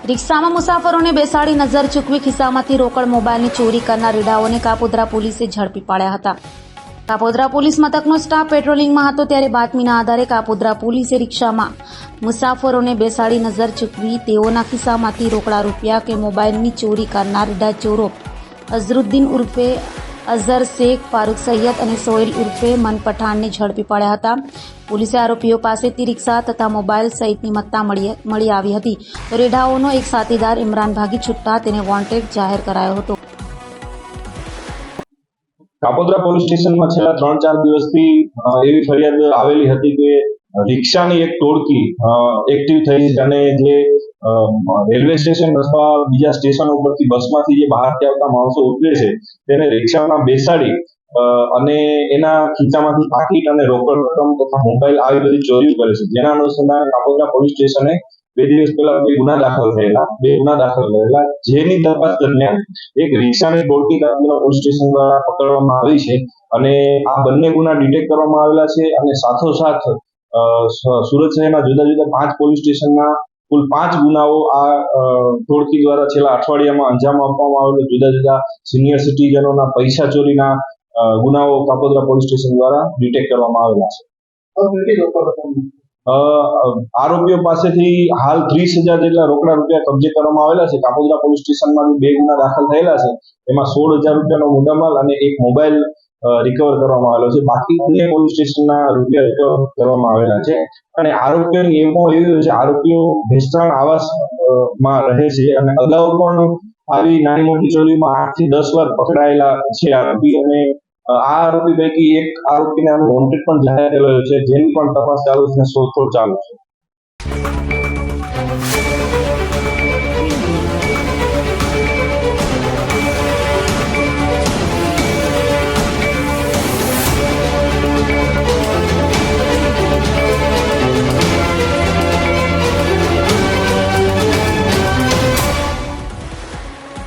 રિક્ષામાં મુસાફરોને બેસાડી નજર ચૂકવી ખિસ્સામાંથી રોકડ મોબાઈલની ચોરી કરનાર રીઢાઓને કાપોદ્રા પોલીસે ઝડપી પાડ્યા હતા. કાપોદ્રા પોલીસ મથકનો સ્ટાફ પેટ્રોલિંગમાં હતો ત્યારે બાતમીના આધારે કાપોદ્રા પોલીસે રિક્ષામાં મુસાફરોને બેસાડી નજર ચૂકવી તેઓના ખિસ્સામાંથી રોકડા રૂપિયા કે મોબાઈલની ચોરી કરનાર રીઢા ચોરો અઝરુદ્દીન ઉર્ફે અઝહર શેખ, ફારૂક સૈયદ અને સોહેલ ઉર્ફે મન પઠાણને ઝડપી પાડ્યા હતા. પોલીસે આરોપીઓ પાસેથી રિક્ષા તથા મોબાઈલ સહિતની મત્તા મળી આવી હતી તો રીઢાઓનો એક સાથીદાર ઇમરાન ભાગી છૂટતા તેને વોન્ટેડ જાહેર કરાયો હતો. કાપોદ્રા પોલીસ સ્ટેશનમાં છેલ્લા 3-4 દિવસથી એવી ફરિયાદ આવેલી હતી કે રિક્ષાની એક ટોળકી એક્ટિવ થઈ છે અને જે રેલવે સ્ટેશન અથવા બીજા સ્ટેશન ઉપરથી બસમાંથી જે બહારથી આવતા માણસો ઉતરે છે તેને રિક્ષામાં બેસાડી અને એના ખીચામાંથી પાકીટ અને રોકડ રકમ તથા મોબાઈલ આવી બધી ચોરી કરે છે. જેના અનુસંધાને કાપોદ્રા પોલીસ સ્ટેશને 2 દિવસ પહેલા 2 ગુના દાખલ થયેલા જેની તપાસ દરમિયાન એક રિક્ષાની ટોળકી કાપોદ્રા પોલીસ સ્ટેશન દ્વારા પકડવામાં આવી છે અને આ બંને ગુના ડિટેક્ટ કરવામાં આવેલા છે અને સાથોસાથ સુરત શહેરના જુદા જુદા 5 પોલીસ સ્ટેશનના કુલ 5 ગુનાઓ આ ટોળકી દ્વારા છેલ્લા અઠવાડિયામાં અંજામ આપવામાં આવેલો. જુદા જુદા સિનિયર સિટીઝનોના પૈસા ચોરીના ગુનાઓ કાપોદ્રા પોલીસ સ્ટેશન દ્વારા ડિટેક્ટ કરવામાં આવેલા છે. આરોપીઓ પાસેથી હાલ 30,000 જેટલા રોકડા રૂપિયા કબજે કરવામાં આવેલા છે. કાપોદ્રા પોલીસ સ્ટેશનમાંથી 2 ગુના દાખલ થયેલા છે. એમાં 16,000 રૂપિયાનો મુદ્દામાલ અને એક મોબાઈલ રિકવર કરવામાં આવેલો છે. બાકી અન્ય પોલીસ સ્ટેશનના રૂપિયા રિકવર કરવામાં આવેલા છે અને આરોપીઓની એવું છે આરોપીઓ ભેસ્તાણ આવાસમાં રહે છે અને અગાઉ પણ આવી નાની મોટી ચોરીમાં 8 થી 10 વાર પકડાયેલા છે આરોપી અને આ આરોપી પૈકી એક આરોપીને વોન્ટેડ પણ જાહેર કરેલો છે જેની પણ તપાસ ચાલુ છે, શોધખોળ ચાલુ છે.